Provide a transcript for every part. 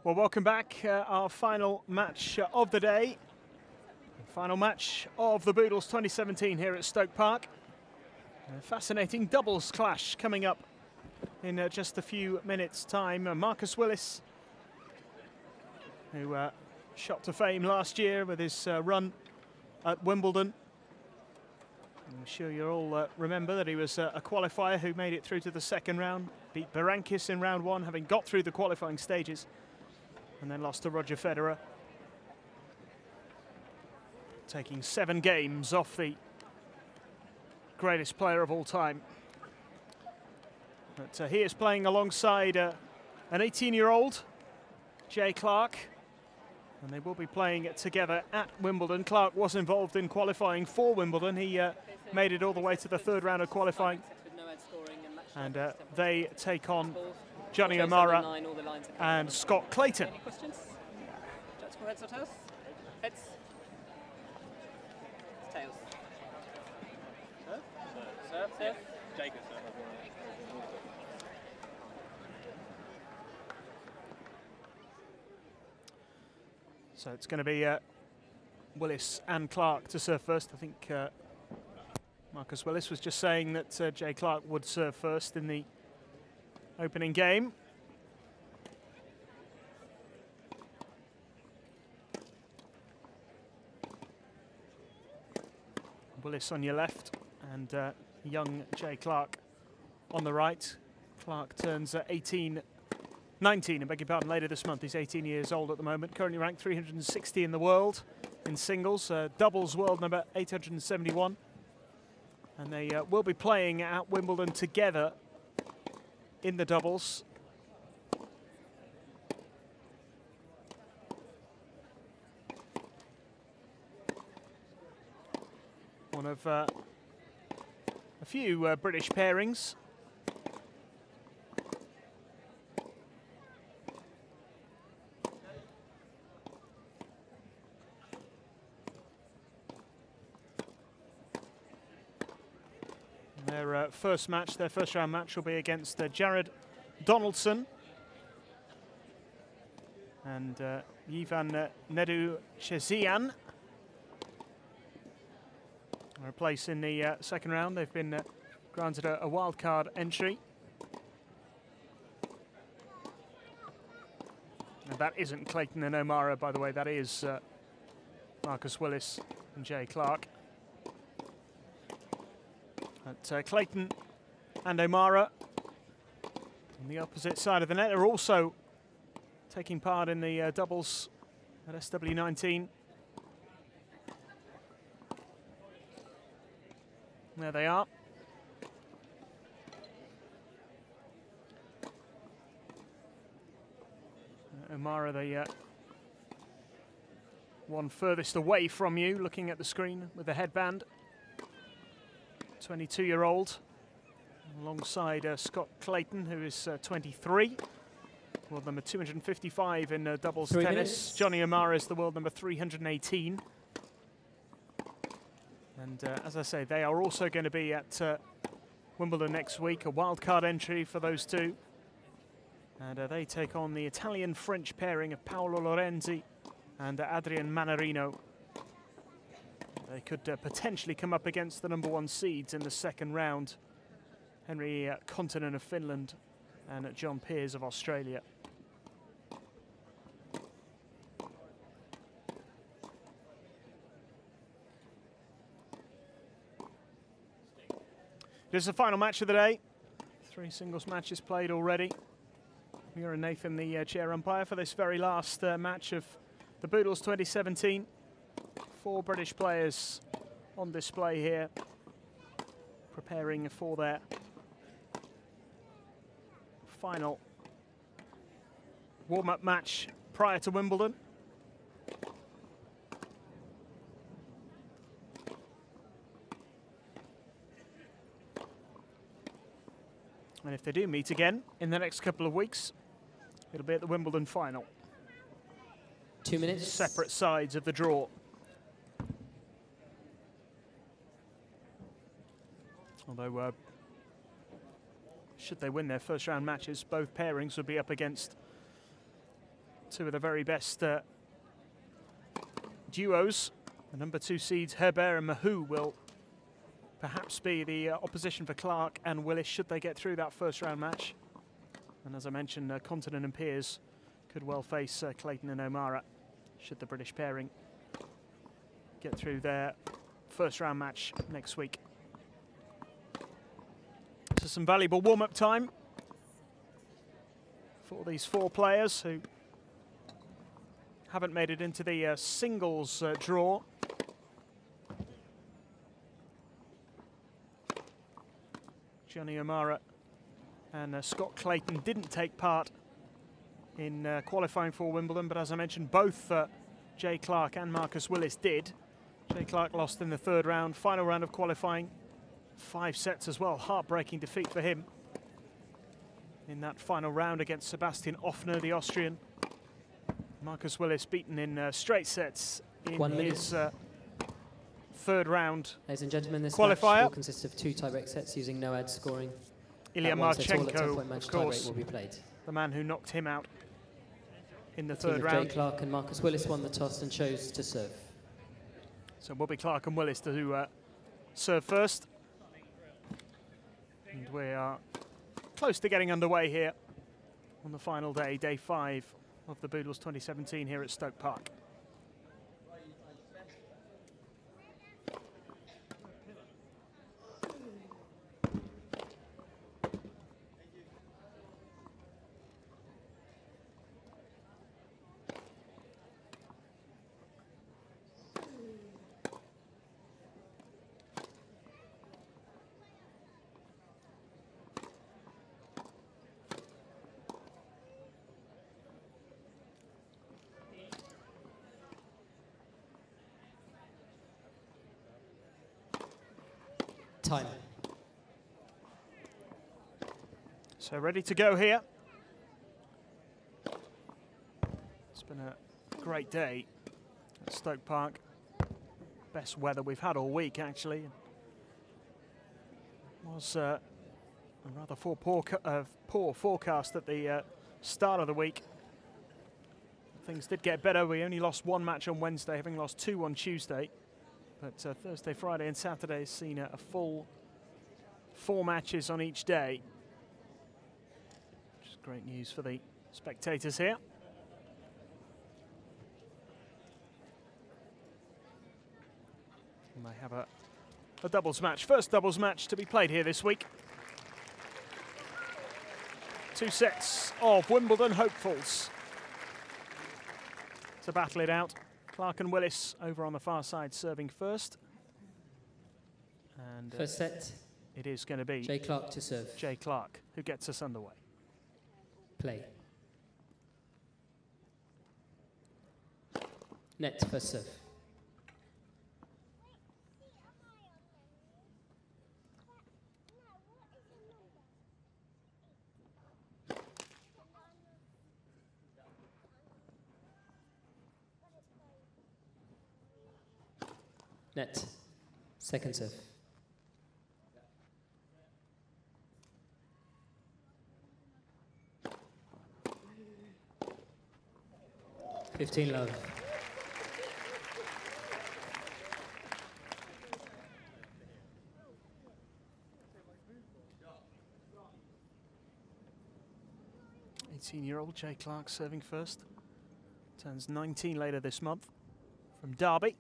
Well, welcome back. Our final match of the day. Final match of the Boodles 2017 here at Stoke Park. A fascinating doubles clash coming up in just a few minutes' time. Marcus Willis, who shot to fame last year with his run at Wimbledon. I'm sure you all remember that he was a qualifier who made it through to the second round, beat Berankis in round one, having got through the qualifying stages, and then lost to Roger Federer, taking 7 games off the greatest player of all time. But he is playing alongside an 18-year-old, Jay Clarke, and they will be playing it together at Wimbledon. Clarke was involved in qualifying for Wimbledon. He made it all the way to the third round of qualifying, and they take on Jonny O'Mara and Scott Clayton. Any questions? Judge, go heads or tails? Heads. Tails. Serve? Serve. Serve. Jacob, serve. So it's going to be Willis and Clarke to serve first. I think Marcus Willis was just saying that Jay Clarke would serve first in the opening game. Willis on your left and young Jay Clarke on the right. Clarke turns 19, I beg your pardon, later this month. He's 18 years old at the moment, currently ranked 360 in the world in singles, doubles world number 871. And they will be playing at Wimbledon together in the doubles. One of a few British pairings. Their first match, their first round match, will be against Jared Donaldson and Ivan Neduchezian. A place in the second round. They've been granted a wildcard entry. And that isn't Clayton and O'Mara, by the way. That is Marcus Willis and Jay Clarke. But Clayton and O'Mara on the opposite side of the net are also taking part in the doubles at SW19. There they are. O'Mara, the one furthest away from you, looking at the screen with the headband. 22-year-old, alongside Scott Clayton, who is 23. World number 255 in doubles tennis. Minutes. Jonny O'Mara is the world number 318. And as I say, they are also going to be at Wimbledon next week, a wildcard entry for those two. And they take on the Italian-French pairing of Paolo Lorenzi and Adrian Manarino. They could potentially come up against the #1 seeds in the second round, Henry Kontunen of Finland and John Peers of Australia. This is the final match of the day. 3 singles matches played already. Mira Nathan, the chair umpire for this very last match of the Boodles 2017. 4 British players on display here, preparing for their final warm-up match prior to Wimbledon. And if they do meet again in the next couple of weeks, it'll be at the Wimbledon final. 2 minutes. Separate sides of the draw. Although, should they win their first round matches, both pairings would be up against two of the very best duos. The number 2 seeds Herbert and Mahou will perhaps be the opposition for Clarke and Willis should they get through that first round match. And as I mentioned, Continent and Piers could well face Clayton and O'Mara should the British pairing get through their first round match next week. So some valuable warm-up time for these 4 players who haven't made it into the singles draw. Jonny O'Mara and Scott Clayton didn't take part in qualifying for Wimbledon, but as I mentioned, both Jay Clarke and Marcus Willis did. Jay Clarke lost in the 3rd round, final round of qualifying, 5 sets as well. Heartbreaking defeat for him in that final round against Sebastian Offner, the Austrian. Marcus Willis beaten in straight sets in his 3rd round. Ladies and gentlemen, this qualifier match will consist of 2 tiebreak sets using no ad scoring. Ilya Marchenko, of course, will be played. The man who knocked him out in the team 3rd of round. Jay Clarke and Marcus Willis won the toss and chose to serve. So it will be Clarke and Willis to serve first. And we are close to getting underway here on the final day, day 5 of the Boodles 2017 here at Stoke Park. Time. So ready to go here. It's been a great day at Stoke Park. Best weather we've had all week, actually. It was a rather poor forecast at the start of the week. Things did get better. We only lost 1 match on Wednesday, having lost 2 on Tuesday. But Thursday, Friday and Saturday has seen a full 4 matches on each day. Which is great news for the spectators here. And they have a doubles match, first doubles match to be played here this week. 2 sets of Wimbledon hopefuls to battle it out. Clarke and Willis over on the far side serving first. And First set. It is going to be Jay Clarke to serve. Jay Clarke who gets us underway. Play. Net first serve. Net. Second serve. $15 love. Jay Clarke serving first. Turns 19 later this month from Derby.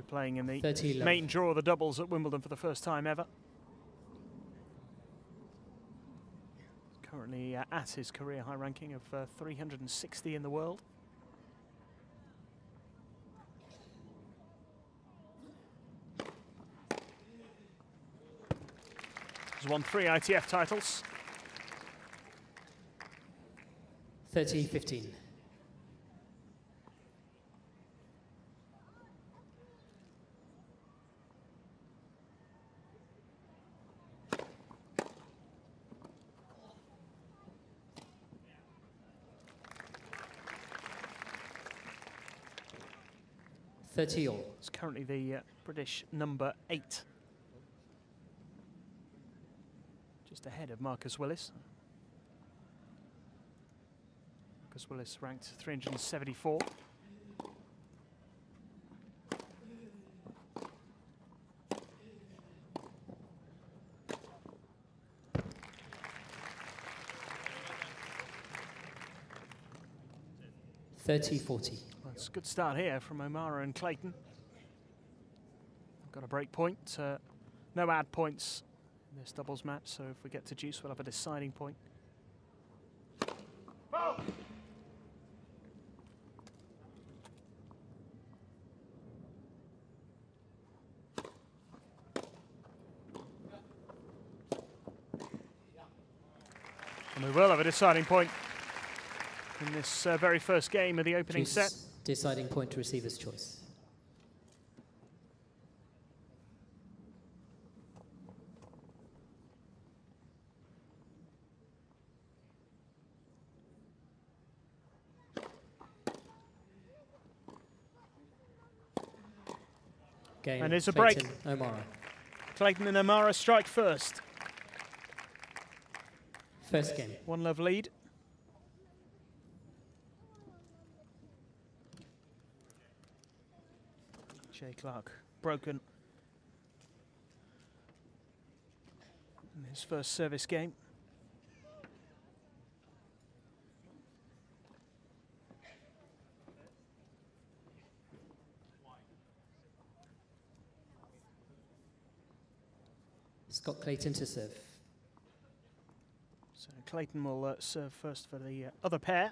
Playing in the main draw of the doubles at Wimbledon for the first time ever. Currently at his career high ranking of 360 in the world. He's won 3 ITF titles. 30-15. It's currently the British number 8. just ahead of Marcus Willis. Marcus Willis ranked 374. Well, it's a good start here from O'Mara and Clayton. Got a break point. No ad points in this doubles match, so if we get to deuce, we'll have a deciding point. And we will have a deciding point in this very first game of the opening set. Deciding point to receiver's choice. Game, and it's a Clayton, break. O'Mara. Clayton and O'Mara strike first. First game. 1-love lead. Clarke broken in his first service game. Scott Clayton to serve. So Clayton will serve first for the other pair.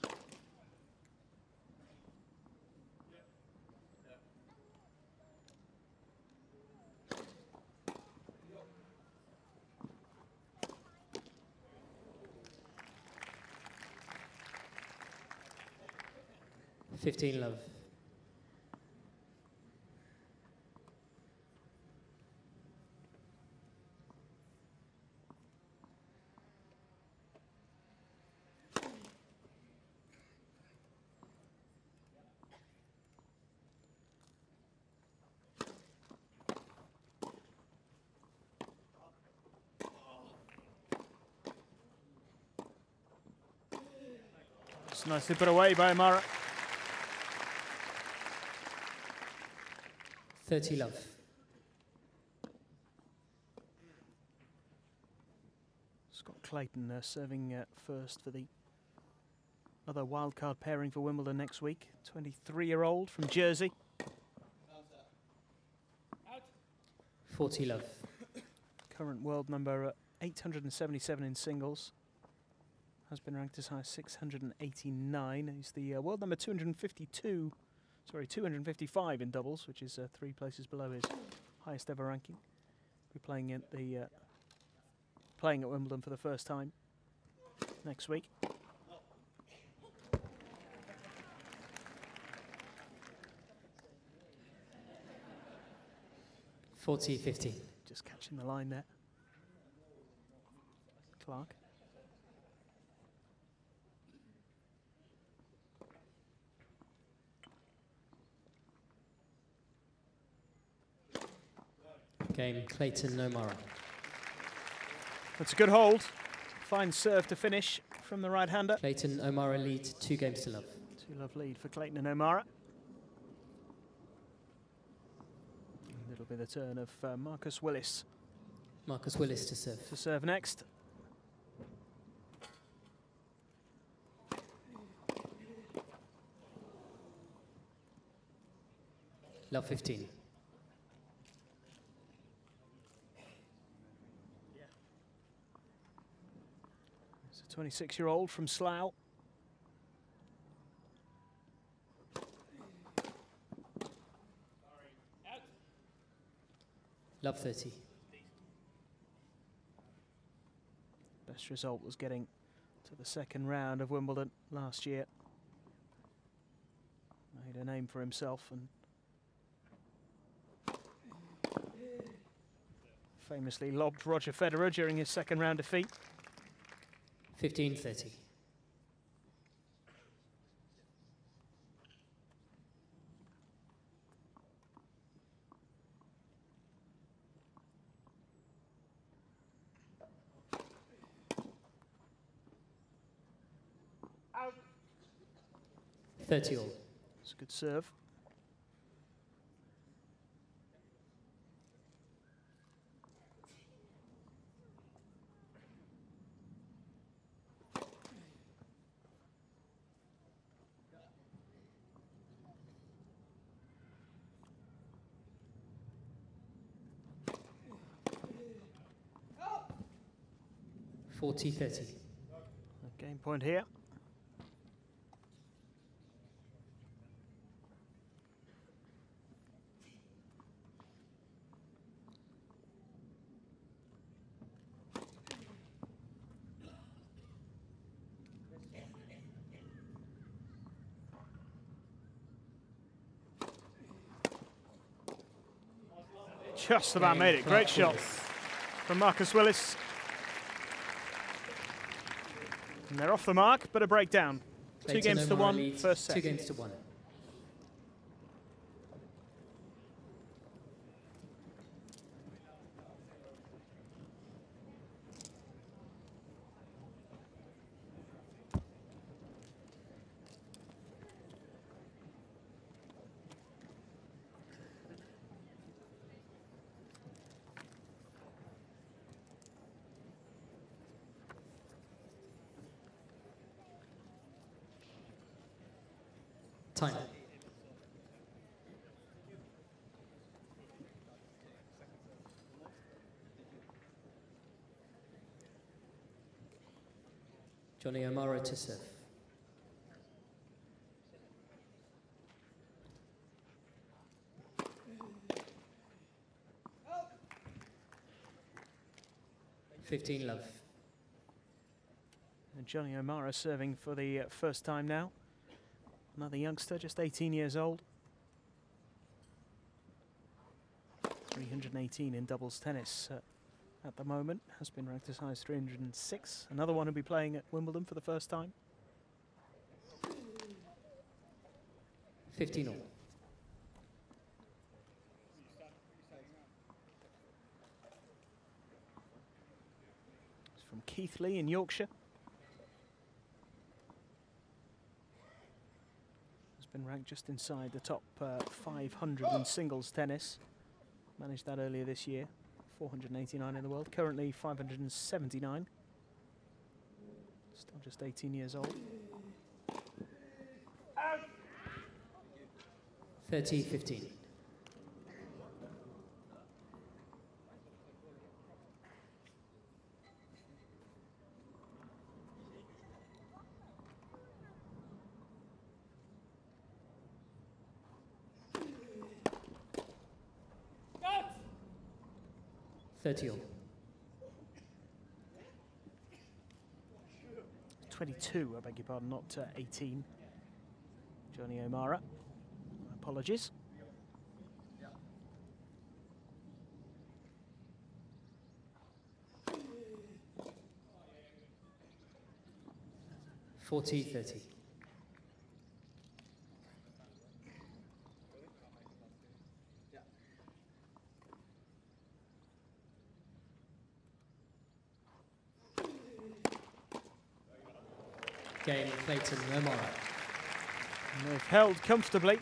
Love. It's nicely put away by O'Mara. 30 love. Scott Clayton serving first for the other wildcard pairing for Wimbledon next week. 23-year-old from Jersey. 40 love. Current world number 877 in singles. Has been ranked as high as 689. He's the world number 255 in doubles, which is 3 places below his highest ever ranking. We're playing at Wimbledon for the first time next week. $40.50. Just catching the line there. Clarke. Game, Clayton, O'Mara. That's a good hold. Fine serve to finish from the right-hander. Clayton, O'Mara lead 2-0 love. 2-love lead for Clayton and O'Mara. And it'll be the turn of Marcus Willis. Marcus Willis to serve. To serve next. Love 15. It's a 26-year-old from Slough. Love 30. Best result was getting to the second round of Wimbledon last year. Made a name for himself and famously lobbed Roger Federer during his second round defeat. 15-30. 30 all. It's a good serve. Oh. 40-30. Game point here. Just about made it. Great shot from Marcus Willis. And they're off the mark, but a breakdown. Clayton 2 games to 1, leads, first set. 2 games to 1. Time. Jonny O'Mara to serve. Love. And Jonny O'Mara serving for the first time now. Another youngster, just 18 years old. 318 in doubles tennis at the moment. Has been ranked as high as 306. Another one who'll be playing at Wimbledon for the first time. 15 all. It's from Keighley in Yorkshire. Been ranked just inside the top 500 in singles tennis. Managed that earlier this year. 489 in the world. Currently 579. Still just 18 years old. 30-15. All. 22, I beg your pardon, not 18. Jonny O'Mara. Apologies. (40-30). Game, Clayton O'Mara. They've held comfortably.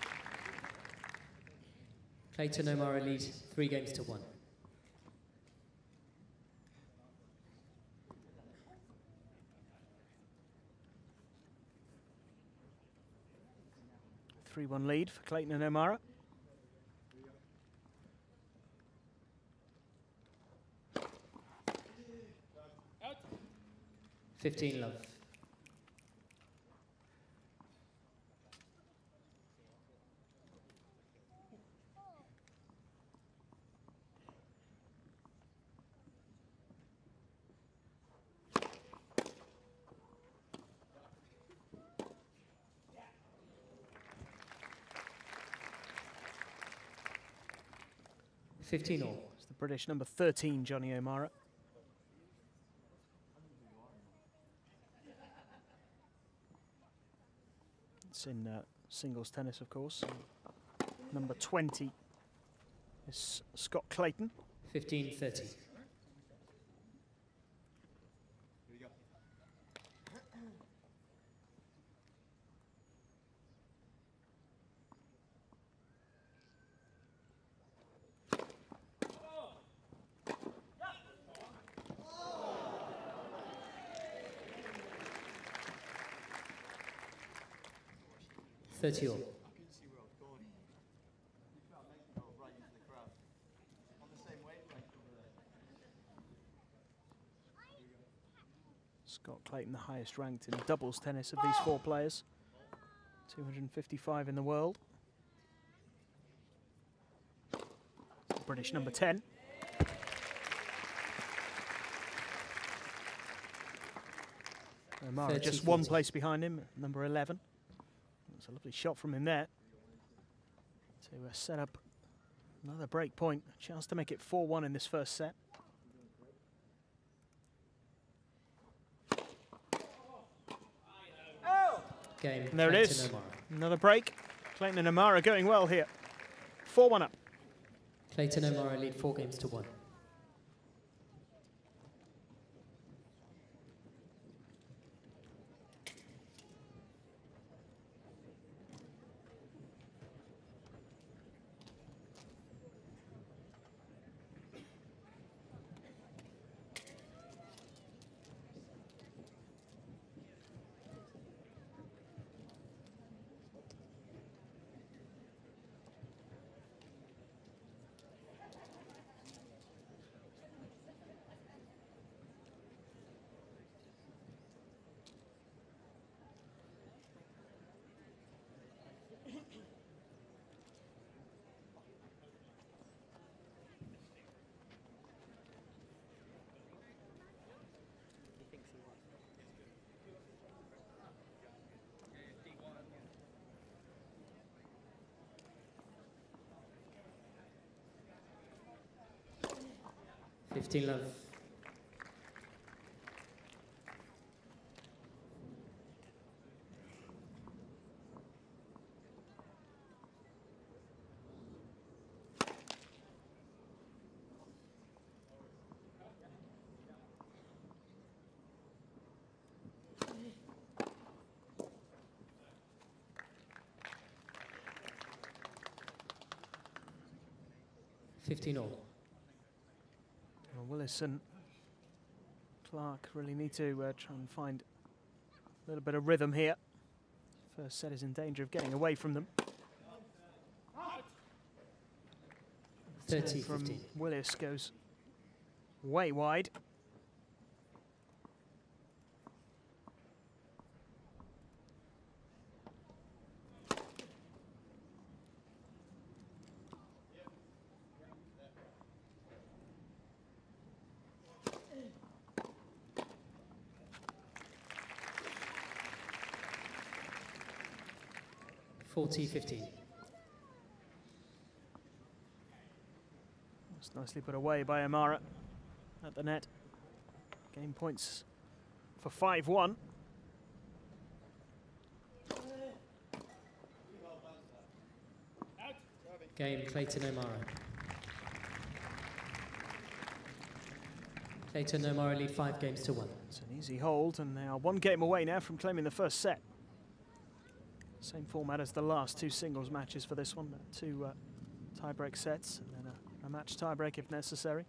Clayton O'Mara lead 3 games to 1. A 3-1 lead for Clayton and O'Mara. Out. 15 love. It's the British number 13, Jonny O'Mara. It's in singles tennis, of course. Number 20 is Scott Clayton. 15-30. 30 all. Scott Clayton, the highest ranked in doubles tennis of these 4 players. 255 in the world. British number 10. O'Mara just 1 place behind him, number 11. That's a lovely shot from him there to set up another break point. Chance to make it 4-1 in this first set. Game. And there it is. Another break. Clayton and O'Mara going well here. 4-1 up. Clayton O'Mara lead 4 games to 1. Love. All. Well, Willis and Clarke really need to try and find a little bit of rhythm here. First set is in danger of getting away from them. 30 from 15. Willis goes way wide. $40-15. That's nicely put away by O'Mara at the net. Game points for 5-1. Game, Clayton O'Mara. Clayton O'Mara lead 5 games to 1. It's an easy hold, and they are 1 game away now from claiming the first set. Same format as the last 2 singles matches for this one, 2 tie-break sets, and then a match tie-break if necessary.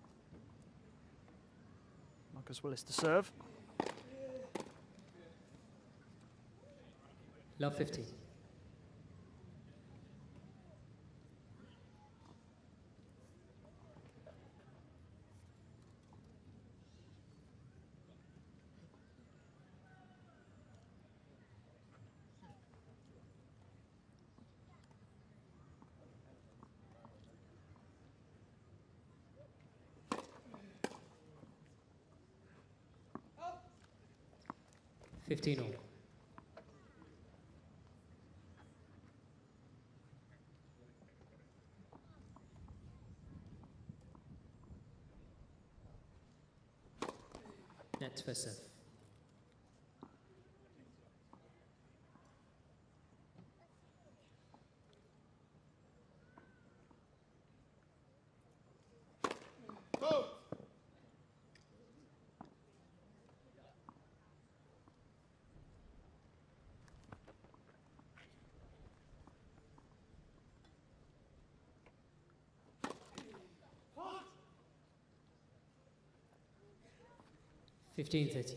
Marcus Willis to serve. Love 15. All. Net for serve. $15-30.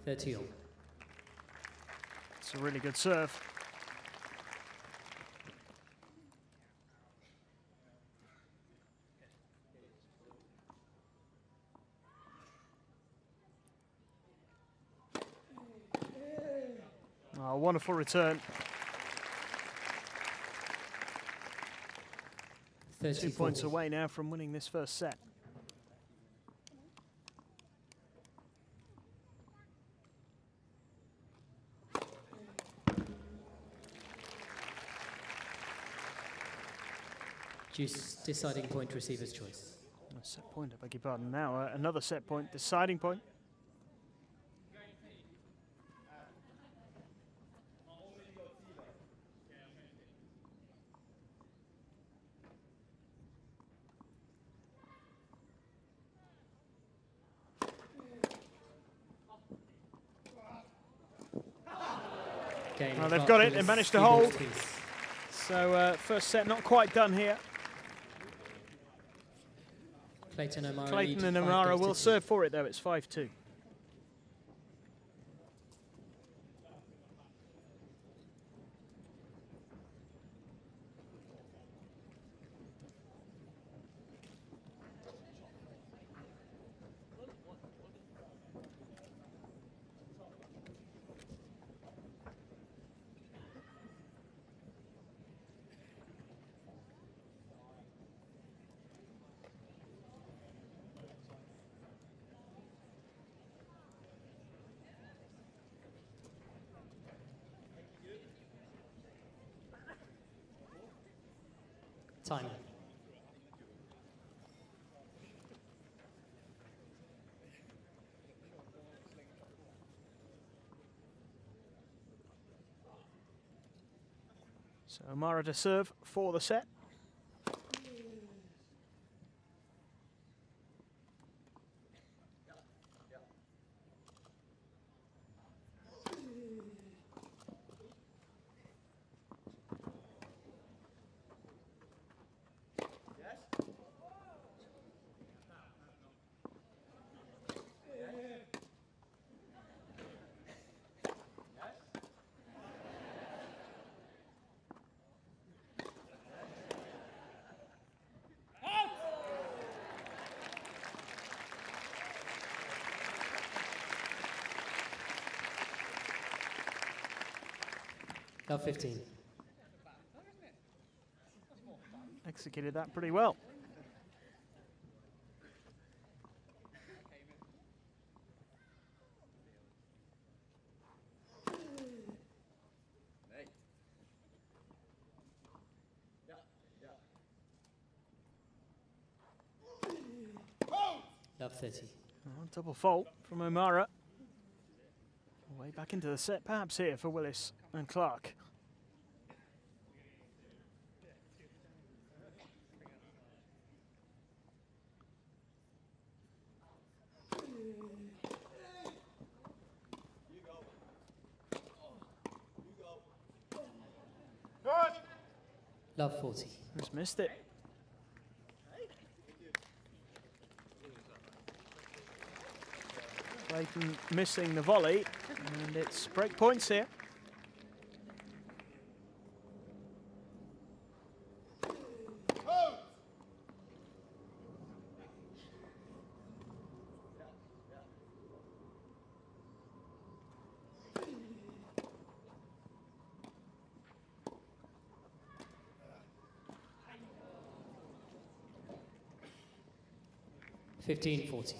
30 all. It's a really good serve. Oh, wonderful return. 2 points away now from winning this first set. Deciding point, receiver's choice. A set point, I beg your pardon. Now another set point, deciding point. Well, they've got it, they managed to hold. So first set not quite done here. Clayton and O'Mara will serve for it though, it's 5-2. Time. So O'Mara to serve for the set. Love 15. Executed that pretty well. Love 30. Oh, double fault from O'Mara. Way back into the set, perhaps here for Willis and Clarke. Love 40. Just missed it. Clayton missing the volley, and it's break points here. Fifteen 40.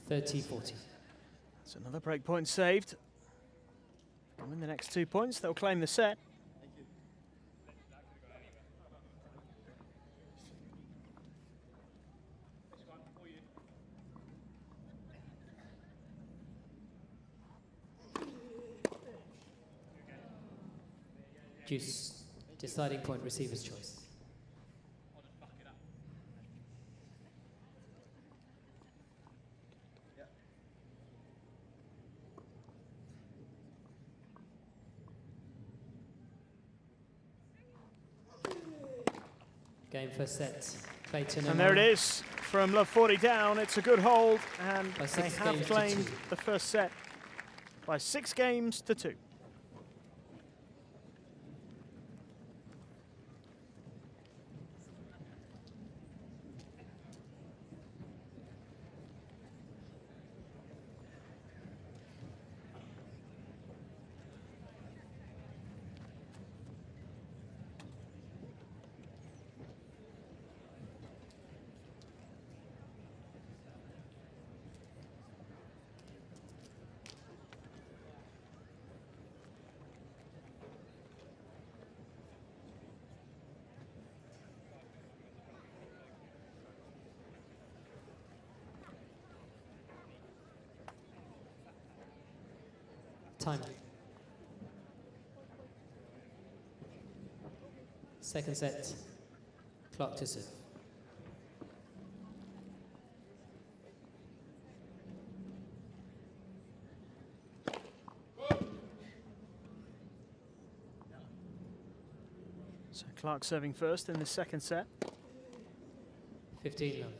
Thirty 40. That's another break point saved. And win the next 2 points, they'll claim the set. Deuce. Deciding point, receiver's choice. Game first set. Clayton and there it is, from love 40 down. It's a good hold, and By they 6 have games to claimed 2. the first set by 6 games to 2. Time. Second set. Clarke to serve. So Clarke serving first in the second set. 15 love.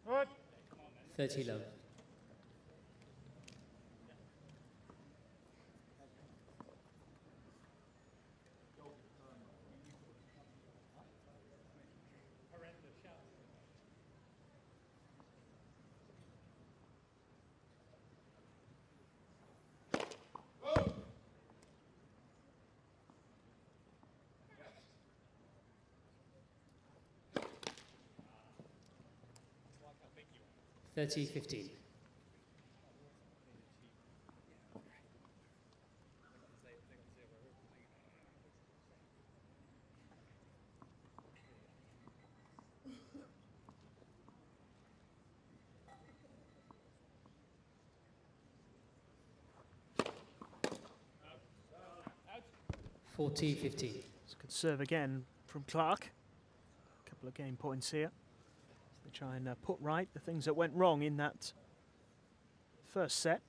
What? 30 love. Thirty 15. Out. 40 15. It's a good serve again from Clarke. A couple of game points here. They try and put right the things that went wrong in that first set.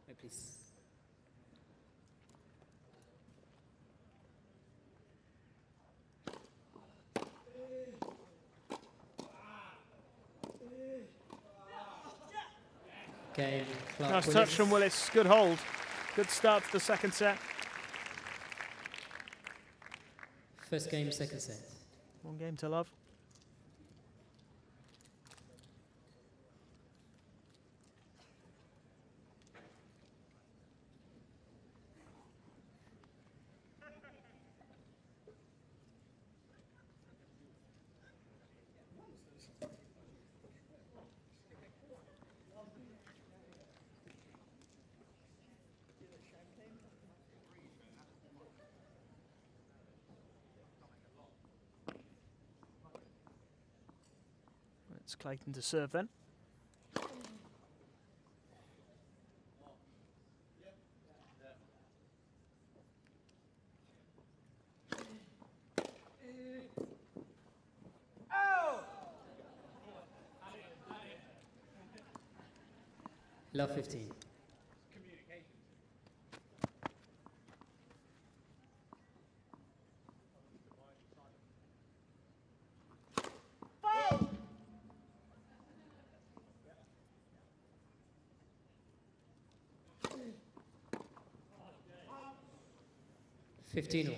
No, please. Game. Clarke, Nice Willis. touch from Willis. Good hold. Good start to the second set. First game, second set. One game to love. It's Clayton to serve then. Love 15. Fifteen all.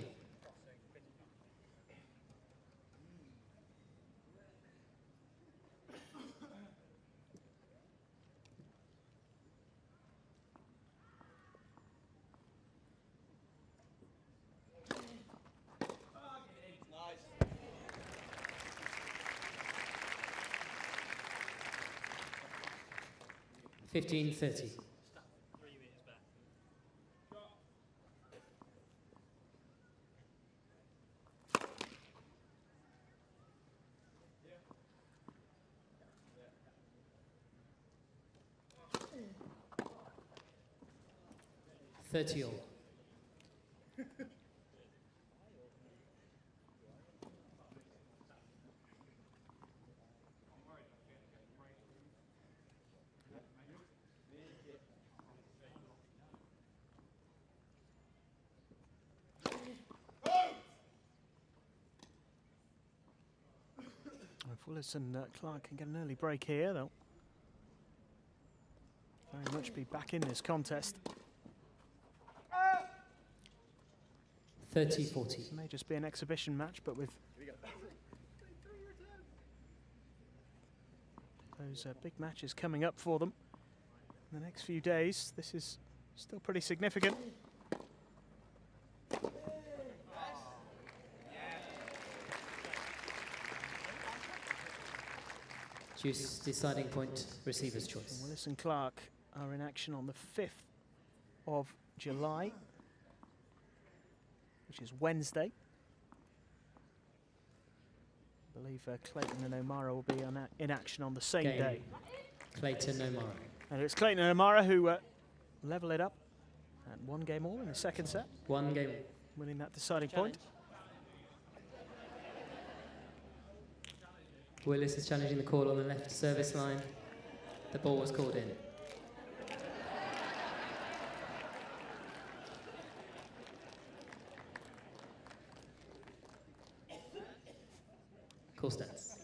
15-30. All. If Willis and Clarke can get an early break here, they'll very much be back in this contest. 30-40. It may just be an exhibition match, but with those big matches coming up for them in the next few days, this is still pretty significant. Juice deciding point, receiver's choice. Willis and Clarke are in action on the 5th of July, which is Wednesday. I believe Clayton and O'Mara will be in action on the same day. Clayton, O'Mara. And it's Clayton and O'Mara who level it up at 1 game all in the second set. 1 game. Winning that deciding point. Willis is challenging the call on the left service line. The ball was called in. Cool stats.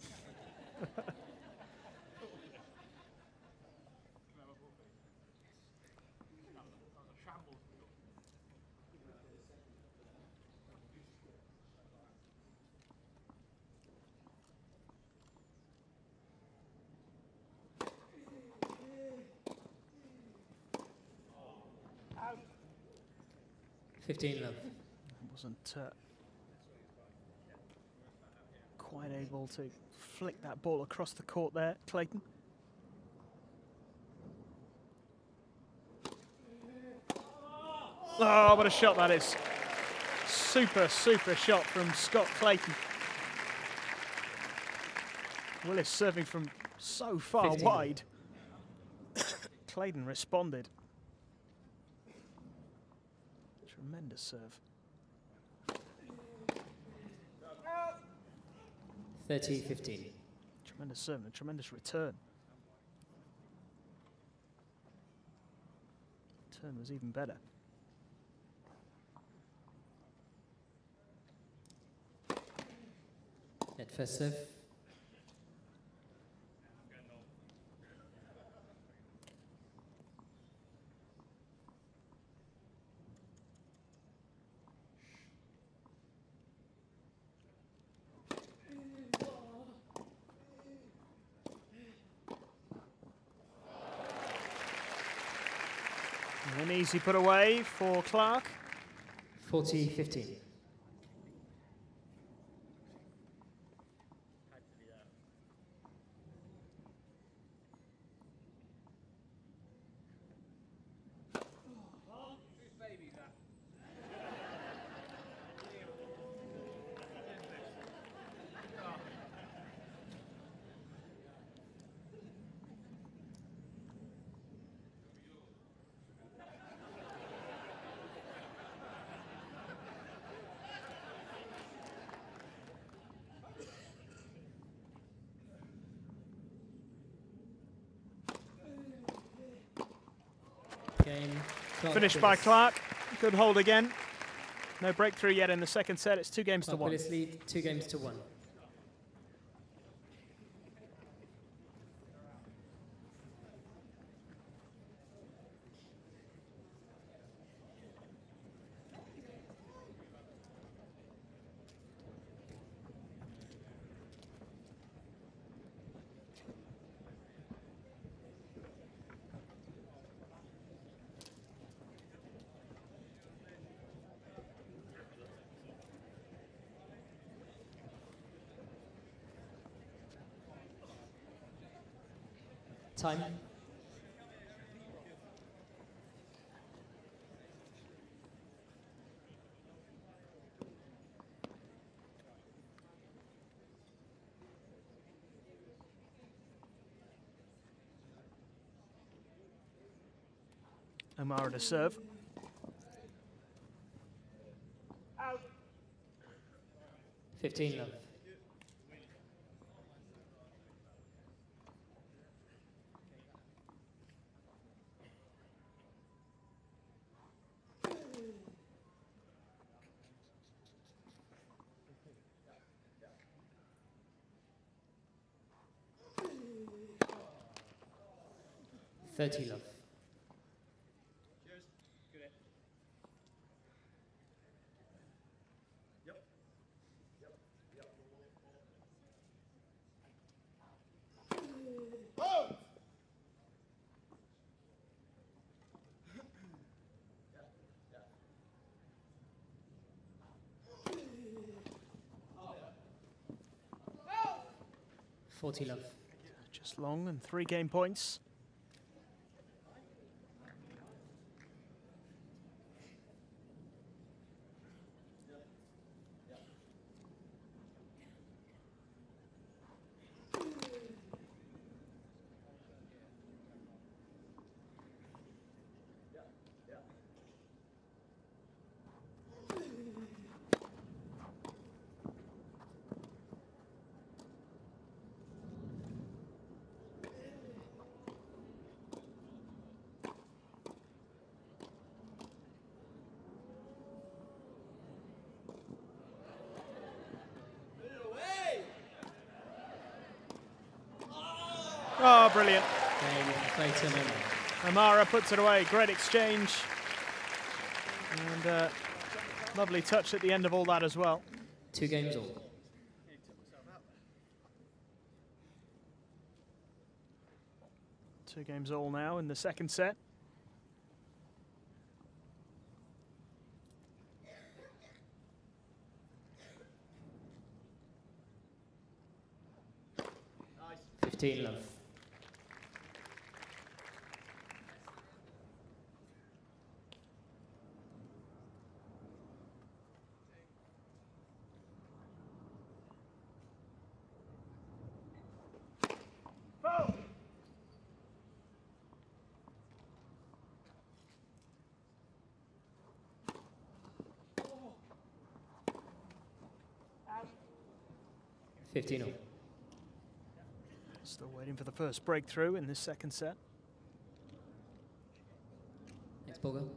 Out. 15 love. Wasn't quite able to flick that ball across the court there, Clayton. Oh, what a shot that is. Super, super shot from Scott Clayton. Willis serving from so far 15. wide. Clayton responded. Tremendous serve. 30-15. Tremendous serve and a tremendous return. Return was even better. Net first serve. An easy put away for Clarke. 40-15. Finished by Clarke. Good hold again. No breakthrough yet in the second set. It's 2 games to 1. Willis lead 2 games to 1. Time. O'Mara to serve. Out. 15 love. $30 love. Cheers. Good hit. Yep. Oh! $40 love. Just long and 3 game points. Oh, brilliant. Game Clayton O'Mara. O'Mara puts it away. Great exchange. And lovely touch at the end of all that as well. 2 games all. Two games all now in the second set. Nice. 15 love. Out. 15 all. Still waiting for the first breakthrough in this second set. Next ball go.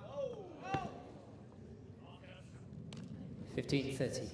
Oh. 15-30.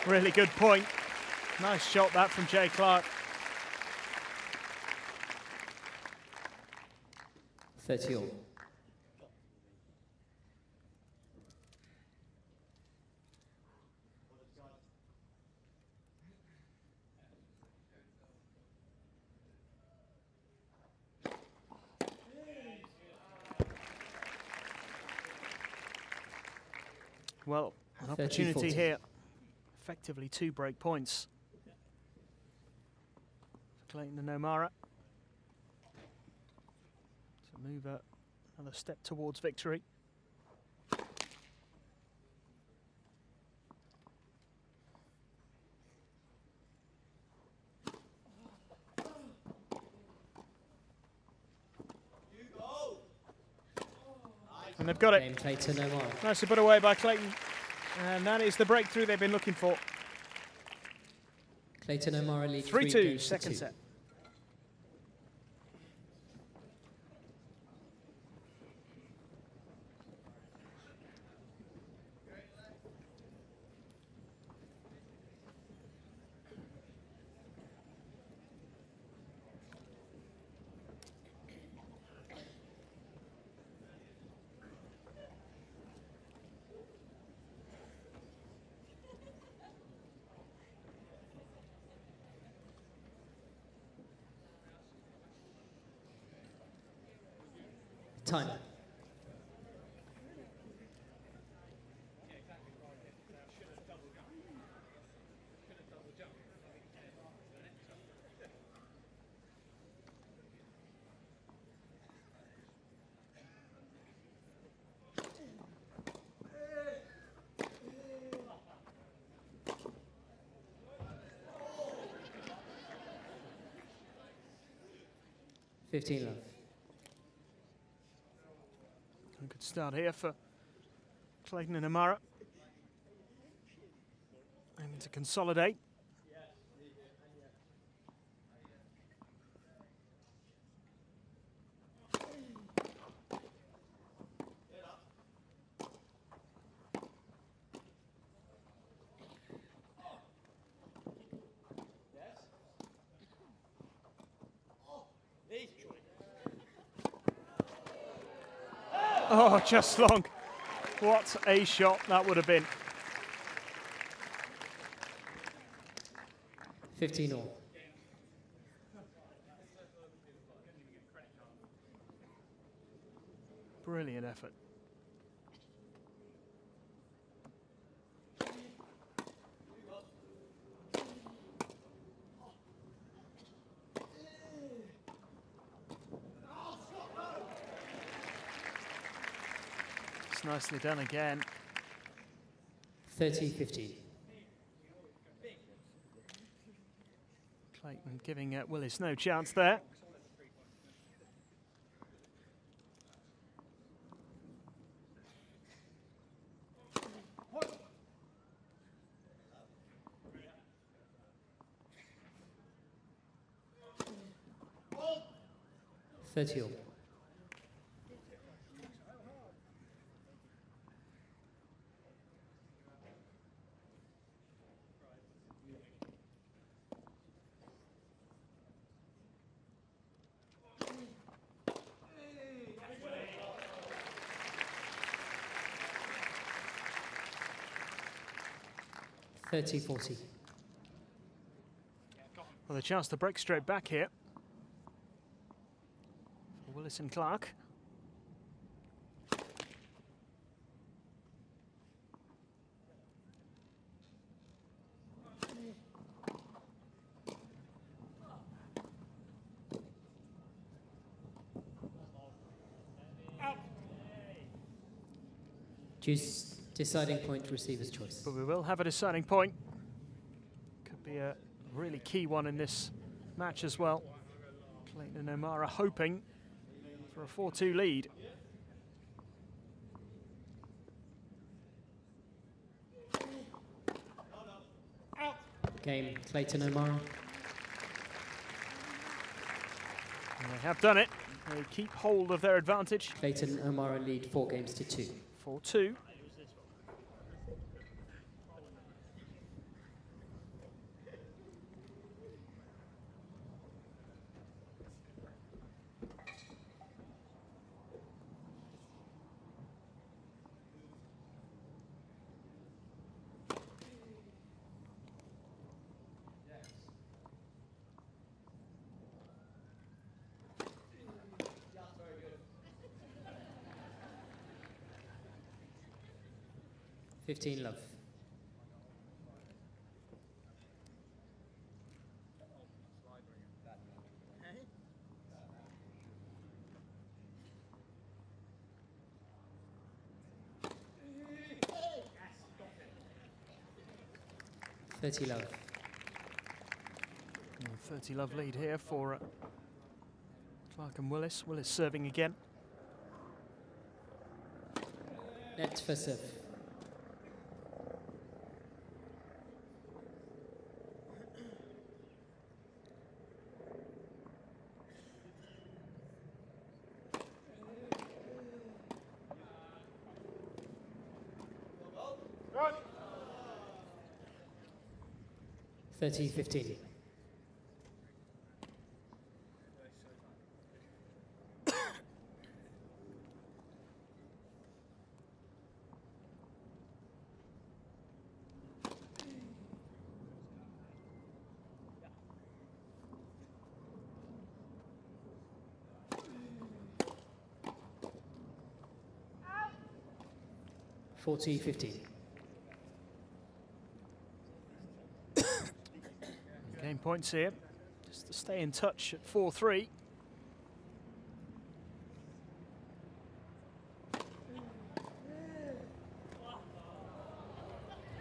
Really good point. Nice shot that from Jay Clarke. 30 all. Well, an 30-40. opportunity here. Effectively 2 break points for Clayton and O'Mara to move another step towards victory. And they've got it. Game Clayton O'Mara. Nicely put away by Clayton. And that is the breakthrough they've been looking for. Clayton O'Mara leads 3-2, second 2. set. Time. Love. A good start here for Clayton and O'Mara. Aiming to consolidate. Oh, just long. What a shot that would have been. 15 all. Brilliant effort. Nicely done again. 30-15. Clayton giving Willis no chance there. All. 30-40. Well, a chance to break straight back here for Willis and Clarke. Deciding point, receiver's choice. But we will have a deciding point. Could be a really key one in this match as well. Clayton and O'Mara hoping for a 4-2 lead. Game, Clayton O'Mara. And they have done it. They keep hold of their advantage. Clayton O'Mara lead 4 games to 2. 4-2. Love. Love. 30 love lead here for Clarke and Willis. Willis serving again. Net for serve. Run. 30-15. 40-15. Game points here, just to stay in touch at 4-3.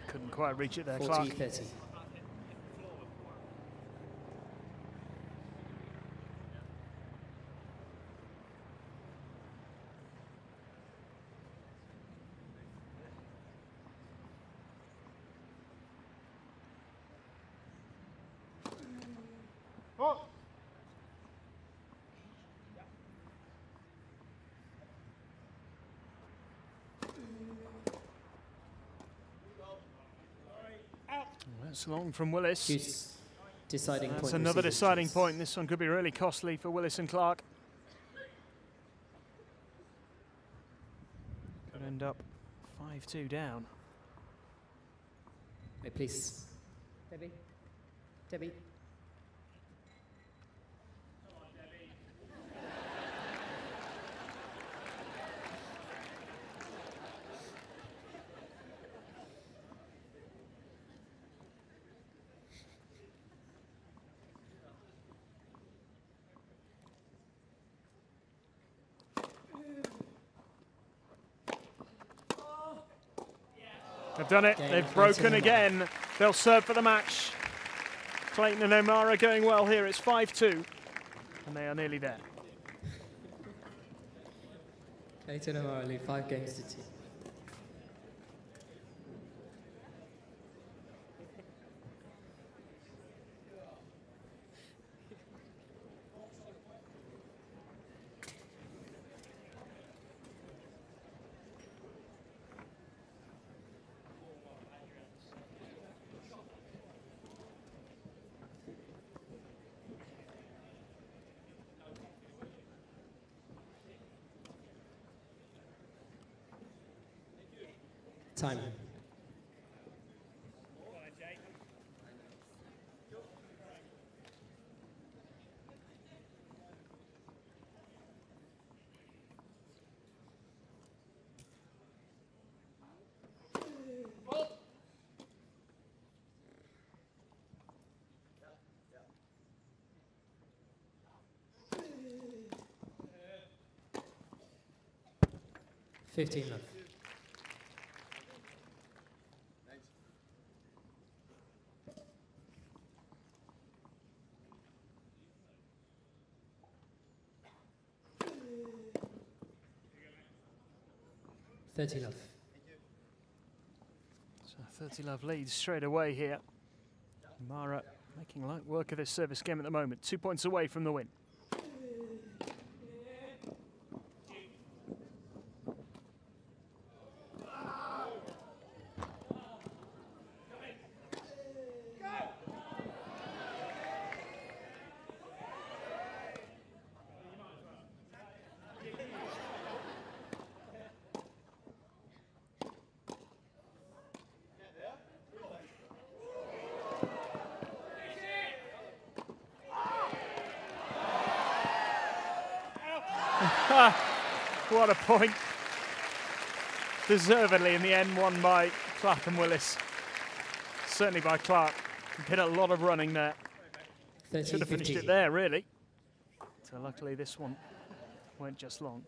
Couldn't quite reach it there, Clarke. 40-30. That's long from Willis. Deciding That's point. another deciding point. This one could be really costly for Willis and Clarke. Could end up 5-2 down. Wait, please. Debbie. Debbie. They've done it. They've broken again. They'll serve for the match. Clayton and O'Mara going well here. It's 5-2, and they are nearly there. Clayton and O'Mara lead 5 games to 2. Time. $15 left. $30 love. So 30 love leads straight away here. Mara making light work of this service game at the moment. 2 points away from the win. What a point. Deservedly in the end, won by Clarke and Willis. Certainly by Clarke. Did a lot of running there. Should have finished it there, really. So luckily this one went just long.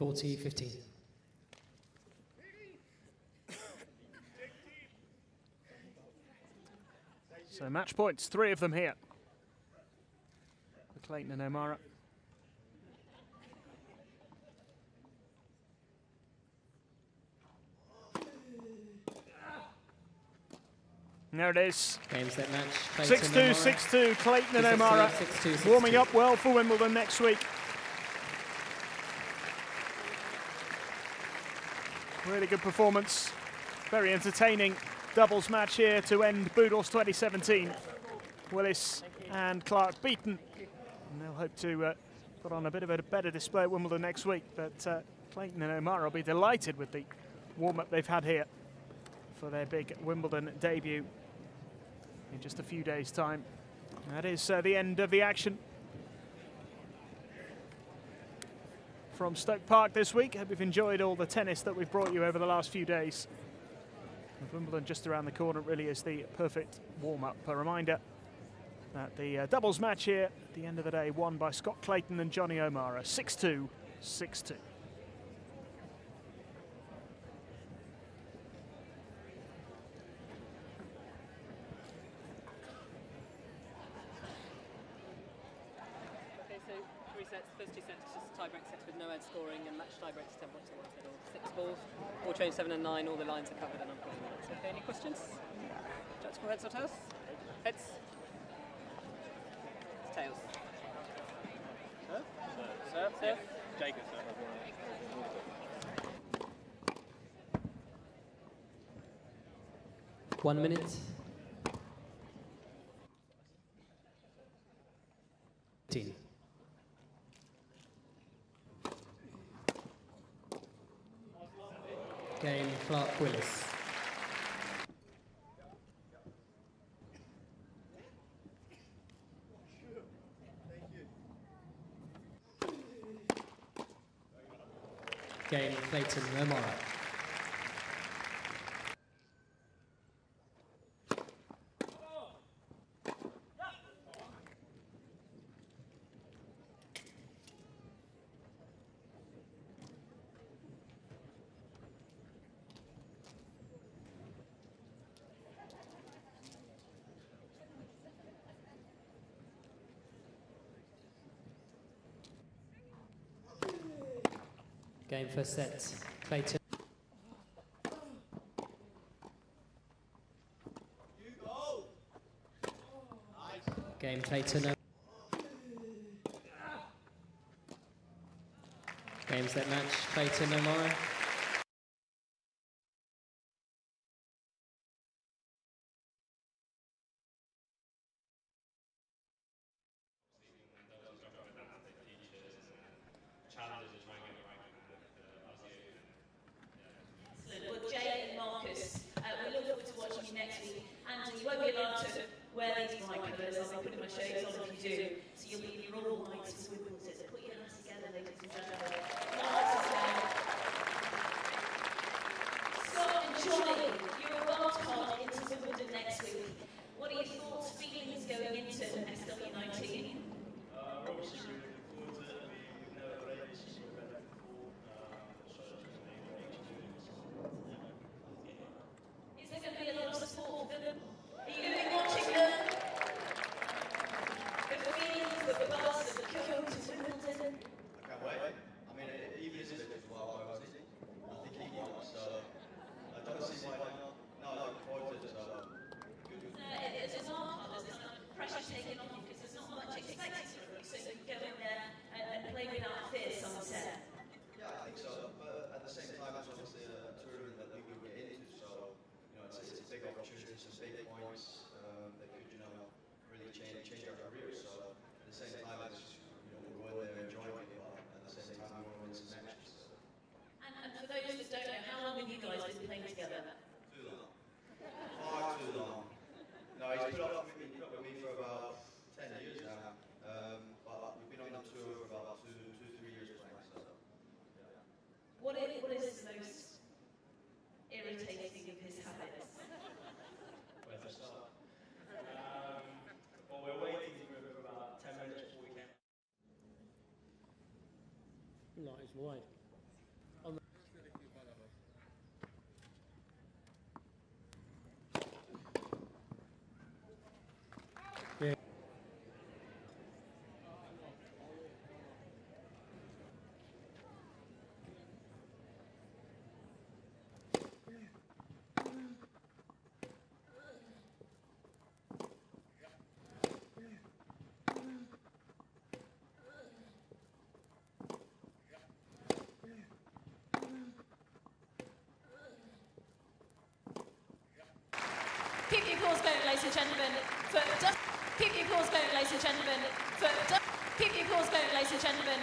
$40-15. So match points, 3 of them here for Clayton and O'Mara. There it is. Game, set, match. 6-2, 6-2, Clayton and O'Mara warming up well for Wimbledon next week. Really good performance, very entertaining doubles match here to end Boodles 2017. Willis and Clarke beaten, and they'll hope to put on a bit of a better display at Wimbledon next week, but Clayton and O'Mara will be delighted with the warm-up they've had here for their big Wimbledon debut in just a few days' time. That is the end of the action from Stoke Park this week. Hope you've enjoyed all the tennis that we've brought you over the last few days. With Wimbledon just around the corner, it really is the perfect warm-up. A reminder that the doubles match here at the end of the day won by Scott Clayton and Jonny O'Mara, 6-2, 6-2. First two sets, just tie-break sets with no ad scoring, and match tie-breaks 10 points or 6 balls. All change 7 and 9, all the lines are covered, and I'm putting it. So, okay, any questions? Judge, score heads or tails? Heads. Tails. Serve? Serve. Serve. Jacob, serve. 1 minute. Game Clarke, Willis. Game Clayton, O'Mara. Game first set, Clayton. Game Clayton. Game set match, Clayton O'Mara. Wear these bright colours, I'll be putting my shades on if you do. So you'll be in your all whites with Wimbledon. So put your hands together, ladies and gentlemen. Scott and Jonny, you're a wild card into Wimbledon next week. What are your thoughts, feelings going into SW19? Obviously, we're looking forward to it. We've never played this, so we're ready for Is there going to be a lot of support for them? Are you going to be watching them? The feelings, the buzz, the going to Wimbledon? I can't wait. I mean, even as it is wild, I think he won, so I don't see why not. No, I look forward to it, so good. It's a hard part, there's kind of pressure taken off you because there's not much expected from you, so you can go in there and play without fear, some set. Yeah, I think so, but at the same time, it's obviously a tournament that we would get into, so it's a big opportunity, some big points that could, really change our careers. So at the same time, it's, we're going there enjoying it, but at the same time, we want to win some matches. And for those that don't know, how long have you guys been playing together? Too long. Far too long. No, he's put up with me for about 10 years now, but we've been on the tour for about 2-3 years playing. So, yeah. What is the most irritating of his habits? Where to start? Well, we're waiting for about 10 minutes before we can. No, it's wide. Yeah. Keep your applause going, ladies and gentlemen. Keep your applause going, ladies and gentlemen. Keep your applause going, ladies and gentlemen.